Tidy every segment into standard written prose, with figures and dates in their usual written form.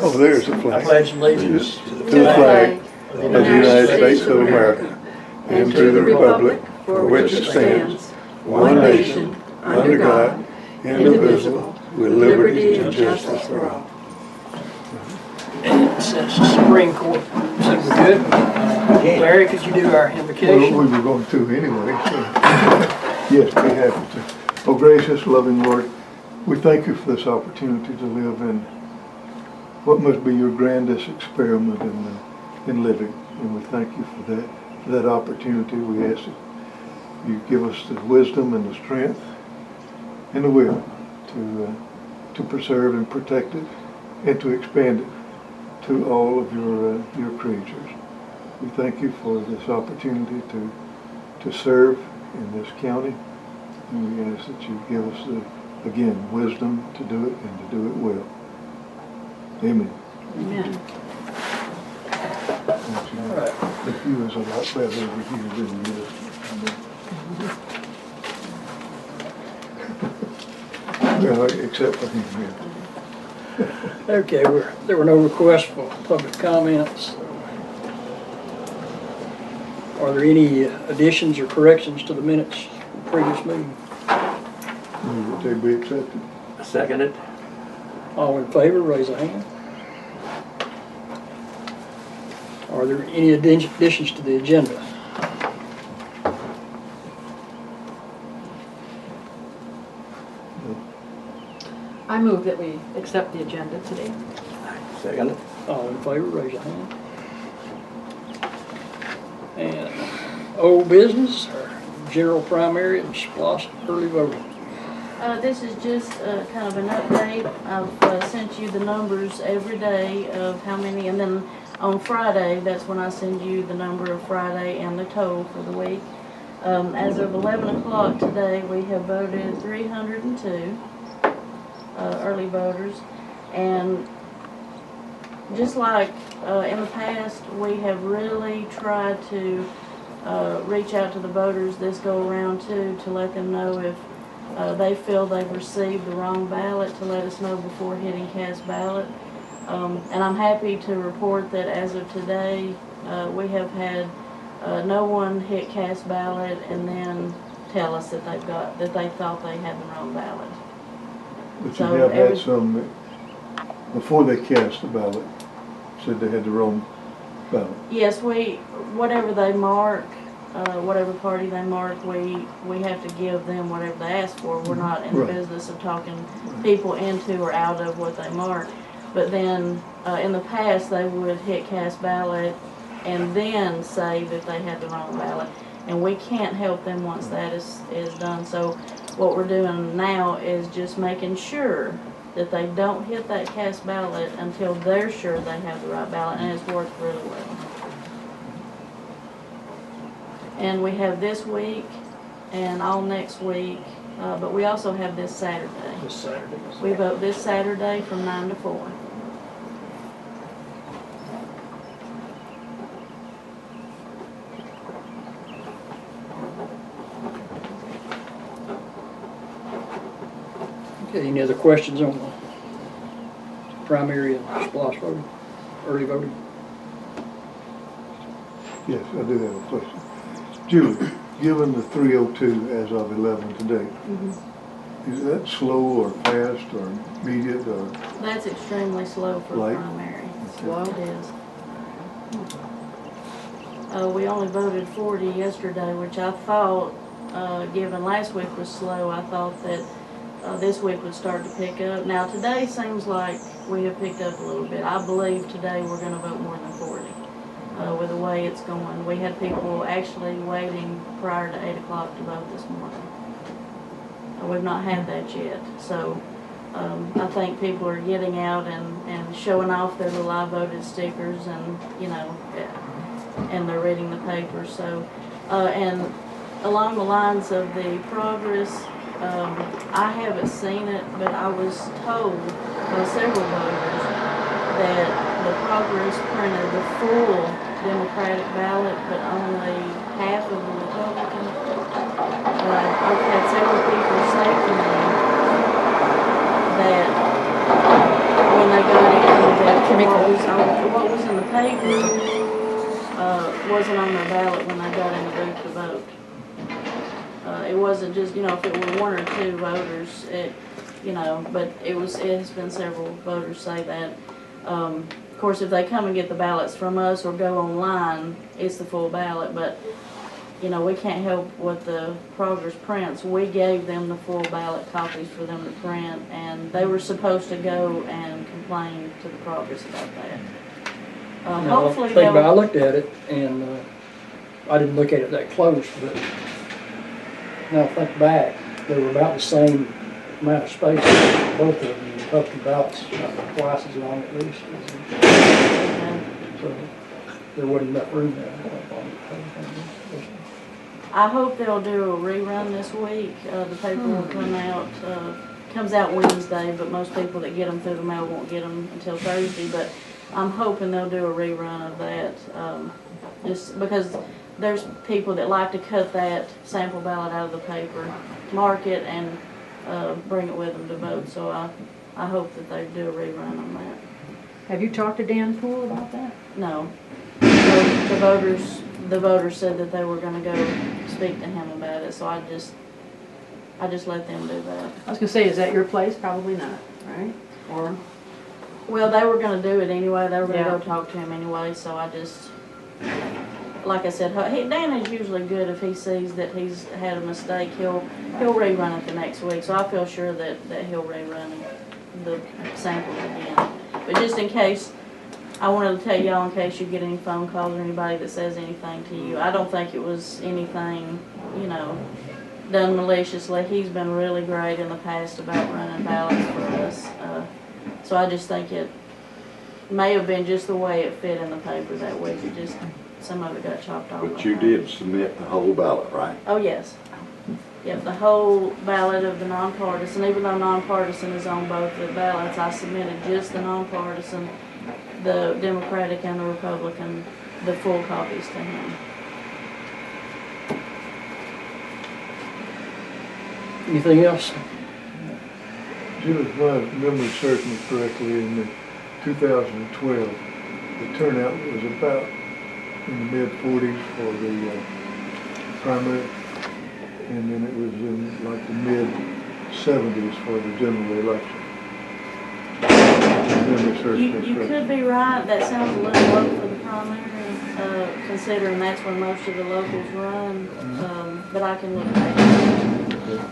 Oh, there's the I flag. pledge allegiance To the flag of the United States of America and to the republic for which it stands, one nation, under God, indivisible, with liberty and justice for all. And since the Supreme Court said we're good, Larry, could you do our Well, invocation? we were going to anyway, so yes, be happy to. Oh, gracious, loving Lord, we thank you for this opportunity to live in what must be your grandest experiment in living. And we thank you for that opportunity. We ask that you give us the wisdom and the strength and the will to preserve and protect it and to expand it to all of your creatures. We thank you for this opportunity to serve in this county, and we ask that you give us again wisdom to do it and to do it well. Amen. Amen. All right. The view is a lot better over here than it is. Well, except for him here. Okay, there were no requests for public comments. Are there any additions or corrections to the minutes from the previous meeting? Move that they be accepted. Second it. All in favor, raise a hand. Are there any additions to the agenda? I move that we accept the agenda today. Second it. All in favor, raise your hand. And old business, or general primary and SPLOST early voting. This is just kind of an update. I've sent you the numbers every day of how many, and then on Friday, that's when I send you the number of Friday and the total for the week. As of 11 o'clock today, we have voted 302 early voters, and just like in the past, we have really tried to reach out to the voters this go around too, to let them know if they feel they've received the wrong ballot, to let us know before hitting cast ballot. And I'm happy to report that as of today, we have had no one hit cast ballot and then tell us that they thought they had the wrong ballot. But So you have had some that, before they cast the ballot, said they had the wrong ballot. Yes, whatever they mark, whatever party they mark, we have to give them whatever they ask for. We're not in the business of talking people into or out of what they mark. But then in the past, they would hit cast ballot and then say that they had the wrong ballot. And we can't help them once that is done. So what we're doing now is just making sure that they don't hit that cast ballot until they're sure they have the right ballot, and it's worked really well. And we have this week and all next week, but we also have this Saturday. This Saturday. We vote this Saturday from 9 to 4. Okay, any other questions on the primary and SPLOST voting, early voting? Yes, I do have a question. Julie, given the 302 as of 11 today, is that slow or fast or immediate or? That's extremely slow for Light? primary. Slow? It is. We only voted 40 yesterday, which I thought, given last week was slow, I thought that this week would start to pick up. Now today seems like we have picked up a little bit. I believe today we're going to vote more than 40 with the way it's going. We had people actually waiting prior to 8 o'clock to vote this morning. We've not had that yet. So I think people are getting out and showing off their little I voted stickers, and and they're reading the papers. So and along the lines of the progress, I haven't seen it, but I was told by several voters that the progress printed the full Democratic ballot, but only half of the Republican. I've had several people say to me that when they go to the what was in the paper, wasn't on their ballot when they got in the booth to vote. It wasn't just, if it were one or two voters, but it has been several voters say that. Of course, if they come and get the ballots from us or go online, it's the full ballot, but, we can't help what the Progress prints. We gave them the full ballot copies for them to print, and they were supposed to go and complain to the Progress about that. Hopefully I looked at it, and I didn't look at it that close, but now think back, they were about the same amount of space, both of them, both the ballots, twice as long at least. So there wasn't enough room there. I hope they'll do a rerun this week. The paper will comes out Wednesday, but most people that get them through the mail won't get them until Thursday. But I'm hoping they'll do a rerun of that, just because there's people that like to cut that sample ballot out of the paper, mark it, and bring it with them to vote. So I hope that they do a rerun on that. Have you talked to Dan Poole about that? No. The voters said that they were going to go speak to him about it, so I just let them do that. I was gonna say, is that your place? Probably not, right? Or? Well, they were going to do it anyway. They were going to Yeah. go talk to him anyway, so I just, like I said, Dan is usually good if he sees that he's had a mistake. He'll rerun it the next week, so I feel sure that he'll rerun the samples again. But just in case, I wanted to tell y'all in case you get any phone calls or anybody that says anything to you. I don't think it was anything, done maliciously. He's been really great in the past about running ballots for us. So I just think it may have been just the way it fit in the paper that week. It just, some of it got chopped off. But you did submit the whole ballot, right? Oh, yes. Yep, the whole ballot of the nonpartisan, even though nonpartisan is on both the ballots, I submitted just the nonpartisan, the Democratic and the Republican, the full copies to him. Anything else? Jim, if my memory serves me correctly, in 2012, the turnout was about in the mid-40s for the primary, and then it was in like the mid-70s for the general election. Memory serves me You correctly. could be right. That sounds a little low for the primary, considering that's when most of the locals run. But I can look back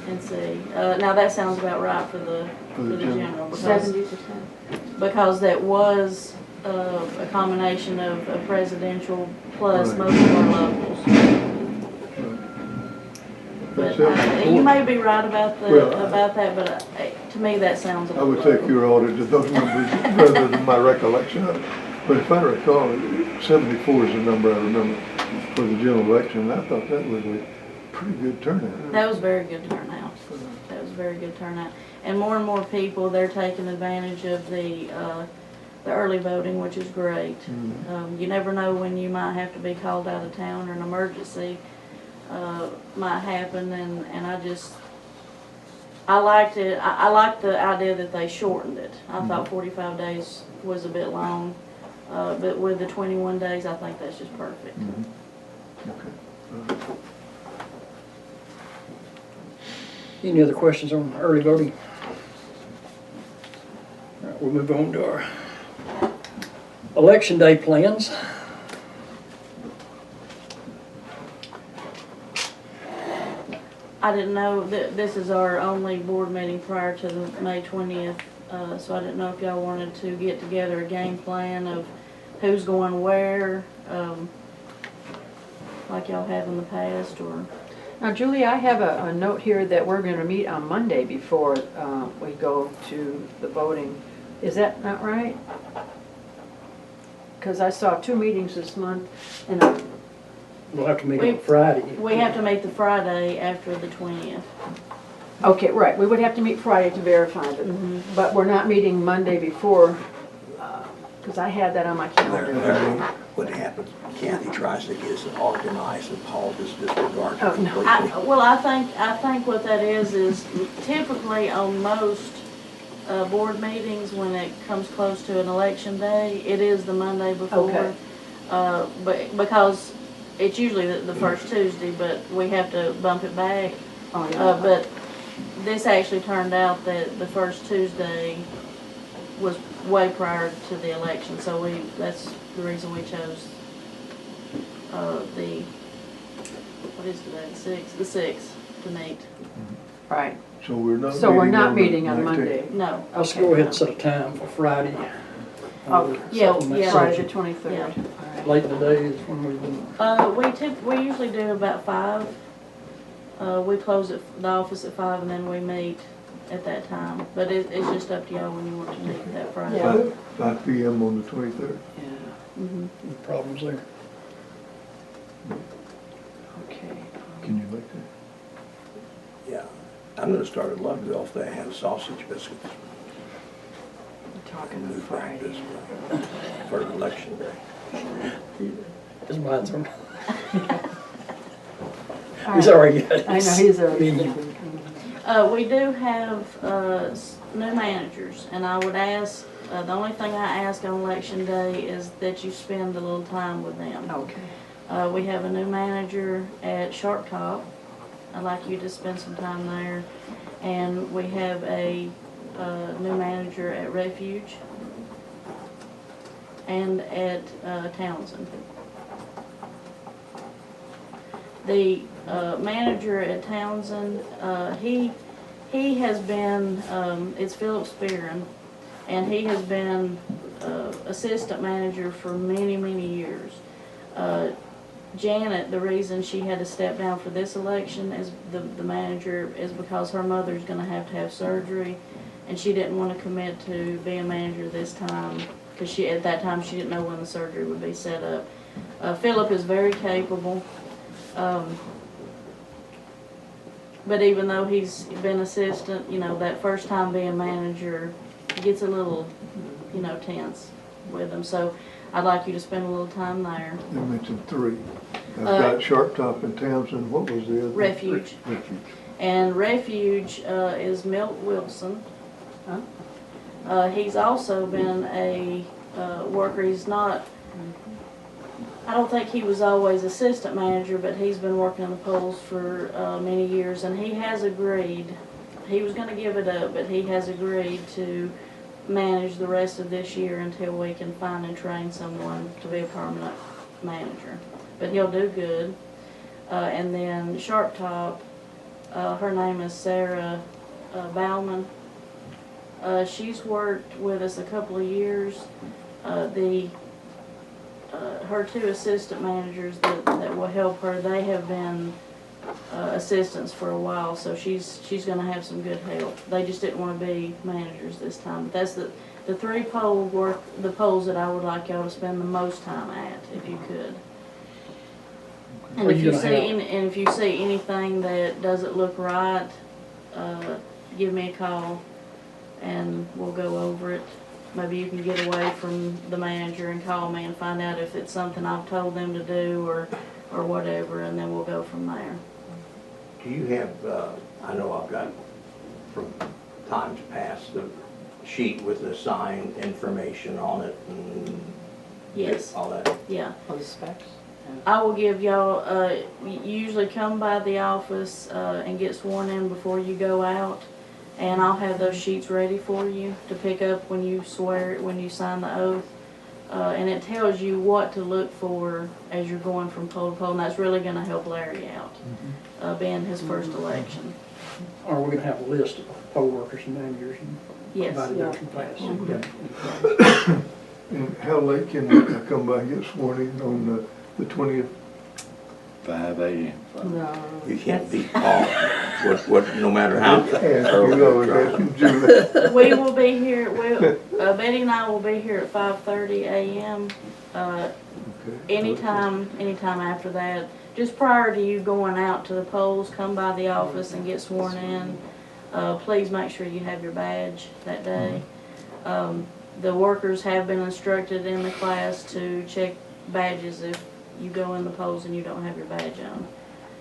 and see. Now that sounds about right for the general, because 70%. that was a combination of a presidential plus most of our locals. But you may be right about that, but to me that sounds a I little would take low. your audit to those numbers rather than my recollection of it. But if I recall, 74 is the number I remember for the general election, and I thought that was a pretty good turnout. That was very good turnout. That was very good turnout. And more people, they're taking advantage of the early voting, which is great. You never know when you might have to be called out of town or an emergency might happen, and I liked it. I liked the idea that they shortened it. I thought 45 days was a bit long, but with the 21 days, I think that's just perfect. Okay. Any other questions on early voting? All right, we'll move on to our election day plans. I didn't know that this is our only board meeting prior to the May 20th, so I didn't know if y'all wanted to get together a game plan of who's going where, like y'all have in the past, or... Now, Julie, I have a note here that we're going to meet on Monday before we go to the voting. Is that not right? Because I saw 2 meetings this month, and We'll have to meet on Friday. We have to meet the Friday after the 20th. okay, right, we would have to meet Friday to verify it, but we're not meeting Monday before, because I had that on my calendar. What happens, Kathy tries to get us organized and Paul just disregards it Oh, no. completely. Well, I think what that is typically on most board meetings when it comes close to an election day. It is the Monday before. Okay. But because it's usually the first Tuesday, but we have to bump it back. Oh, yeah. But this actually turned out that the first Tuesday was way prior to the election, so that's the reason we chose what is today, the 6th to meet. Right. So we're not So we're not the meeting on 19th. Monday. No. Let's Okay. go ahead and set a time for Friday. Okay. Yeah, Something that yeah. Friday suits the 23rd. Yeah. All right. you. Late in the day is when we do. We usually do about 5. We close the office at 5 and then we meet at that time. But it's just up to y'all when you want to meet that Friday. Yeah. 5 p.m. on the 23rd. Yeah, Mhm. Any problems there? okay. Can you make that? Yeah. I'm gonna start at Loveville if they have sausage biscuits. We're talking And on move back Friday. this way for election day. His mind's on. All He's right. already got it. I know, he's already. Menu. We do have new managers, and I would ask, the only thing I ask on election day is that you spend a little time with them. Okay. We have a new manager at Sharp Top. I'd like you to spend some time there. And we have a new manager at Refuge and at Townsend. The manager at Townsend, he has been, it's Philip Spearin, and he has been assistant manager for many, many years. Janet, the reason she had to step down for this election as the manager is because her mother's gonna have surgery, and she didn't want to commit to being manager this time, because at that time she didn't know when the surgery would be set up. Philip is very capable. But even though he's been assistant, that first time being manager gets a little, tense with him. So I'd like you to spend a little time there. You mentioned 3. I've got Sharp Top and Townsend. What was the other? Refuge. Refuge. And Refuge is Milt Wilson. Huh? He's also been a worker. He's not, I don't think he was always assistant manager, but he's been working in the polls for many years, and he has agreed, he was going to give it up, but he has agreed to manage the rest of this year until we can find and train someone to be a permanent manager. But he'll do good. And then Sharp Top, her name is Sarah Bauman. She's worked with us a couple of years. Her 2 assistant managers that will help her, they have been assistants for a while, so she's going to have some good help. They just didn't want to be managers this time. But that's the 3 polls that I would like y'all to spend the most time at, if you could. And Are if you you gonna see have- and if you see anything that doesn't look right, give me a call, and we'll go over it. Maybe you can get away from the manager and call me and find out if it's something I've told them to do or whatever, and then we'll go from there. Do you have, I know I've got from times past, the sheet with the sign information on it and Yes, all that? yeah. Oh, the specs? I will give y'all, you usually come by the office and get sworn in before you go out, and I'll have those sheets ready for you to pick up when you swear, when you sign the oath. And it tells you what to look for as you're going from poll to poll, and that's really going to help Larry out, being his first election. Are we gonna have a list of poll workers and managers and Yes. everybody Yeah. that can pass? And how late can I come by and get sworn in on the 20th? 5 a.m. No. You can't beat Paul, no matter how. Ask you, always asking Julie. We will be here, Betty and I will be here at 5:30 a.m. Okay. Anytime after that. Just prior to you going out to the polls, come by the office and get sworn in. Please make sure you have your badge that day. The workers have been instructed in the class to check badges if you go in the polls and you don't have your badge on.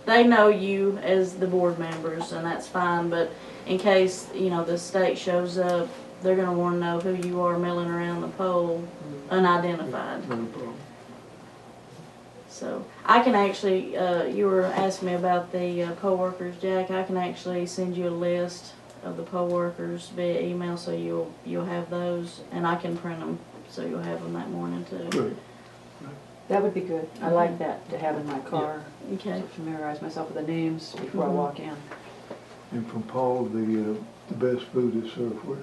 They know you as the board members, and that's fine, but in case, the state shows up they're gonna wanna know who you are milling around the pole unidentified. No problem. So I can actually, you were asking me about the poll workers, Jack. I can actually send you a list of the poll workers via email, so you'll have those, and I can print them, so you'll have them that morning too. Great. That would be good. I like that, to have in my car, Okay. to familiarize myself with the names before I walk in. And from Paul, the best food is served where?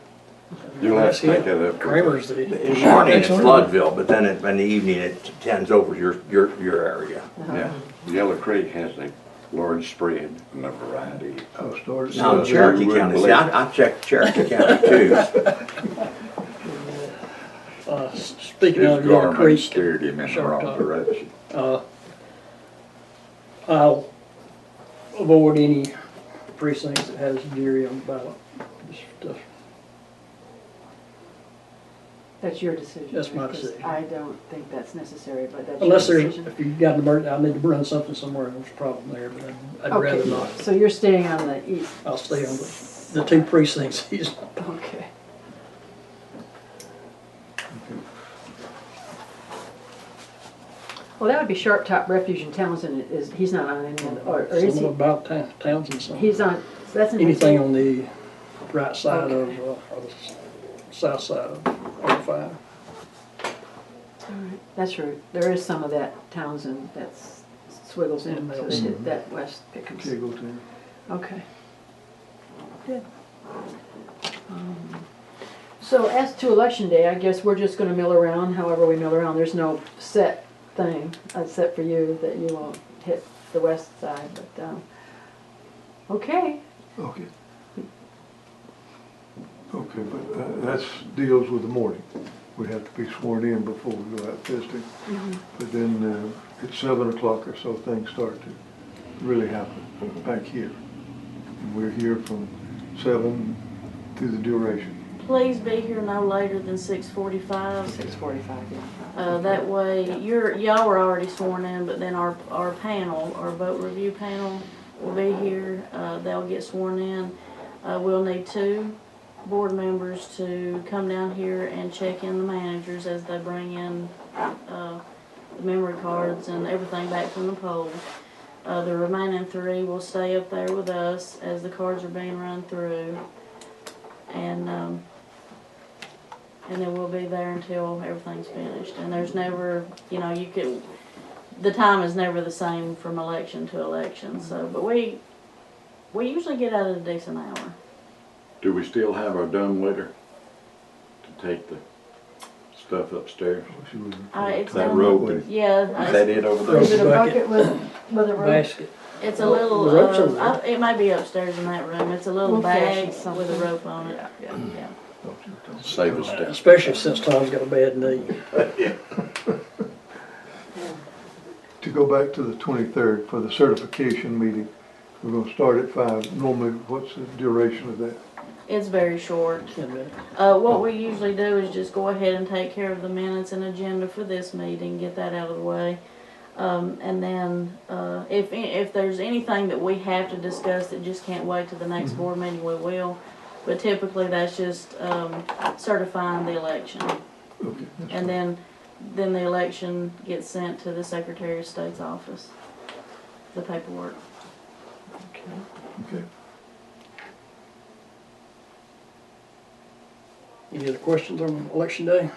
You'll have to take that up. Kramer's the. In the morning it's Floodville, but then in the evening it tends over your area. Yeah, Yellow Creek has a large spread and a variety So of. start at Now in So, Cherokee you wouldn't County, see, believe I checked Cherokee County too. Speaking His of Yellow garment Creek, steered him in the Sharp wrong Top. direction. I'll avoid any precincts that has Gary on the ballot. Just, That's your decision. That's my because decision. I don't think that's necessary, but that's your Unless there's, decision. if you got an emergency, I need to run something somewhere, there's a problem there, but I'd rather Okay, not. so you're staying on the east. I'll stay on the two precincts he's on. Okay. Well, that would be Sharp Top Refuge in Townsend, he's not on any of the, or is Something he? about Townsend, something. He's on, so that's in the Anything same. on the right side of, Okay. or the south side of 05. All right, that's right. There is some of that Townsend that swiggles in to hit that West Pickens. Kegleton. Okay. Good. So as to election day, I guess we're just gonna mill around, however we mill around. There's no set thing, except for you, that you won't hit the west side, but, okay. Okay. Okay, but that's deals with the morning. We have to be sworn in before we go out visiting. But then at 7 o'clock or so, things start to really happen back here. And we're here from 7 through the duration. Please be here no later than 6:45. 6:45, yeah. That way, y'all were already sworn in, but then our panel, our vote review panel will be here. They'll get sworn in. We'll need 2 board members to come down here and check in the managers as they bring in the memory cards and everything back from the poll. The remaining 3 will stay up there with us as the cards are being run through. And then we'll be there until everything's finished. And there's never, the time is never the same from election to election. So, but we usually get out at a decent hour. Do we still have our dumbwaiter to take the stuff upstairs? It's That down- rope, Yeah, is that it over Is there? it a Bucket. bucket with a rope? Basket. it's a little. The rope's over there. It might be upstairs in that room. It's a little We'll fashion bag something. with a rope on it. Yeah. Yeah. Save us that. Especially since Tom's got a bad knee. To go back to the 23rd for the certification meeting, we're gonna start at 5. Normally, what's the duration of that? It's very short. 10 minutes. What we usually do is just go ahead and take care of the minutes and agenda for this meeting, get that out of the way. And then, if there's anything that we have to discuss that just can't wait to the next board meeting, we will. But typically, that's just, certifying the election. Okay. that's And fine. then the election gets sent to the Secretary of State's office, the paperwork. Okay. Any other questions on election day?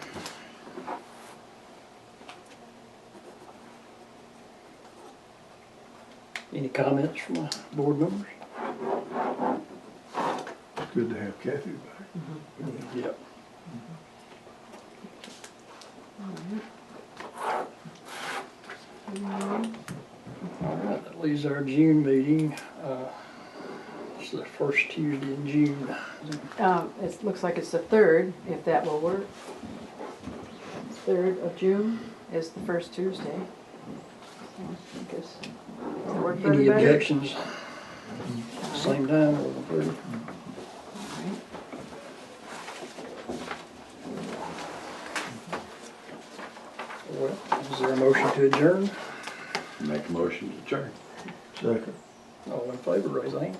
Any comments from my board members? It's good to have Kathy back. Yep. All right, that leaves our June meeting. It's the first Tuesday in June. It looks like it's the 3rd, if that will work. 3rd of June is the first Tuesday. So I guess, does that work for Any everybody? objections? Same time, 11:30. Well, is there a motion to adjourn? Make a motion to adjourn. Second. All in favor, raise a hand.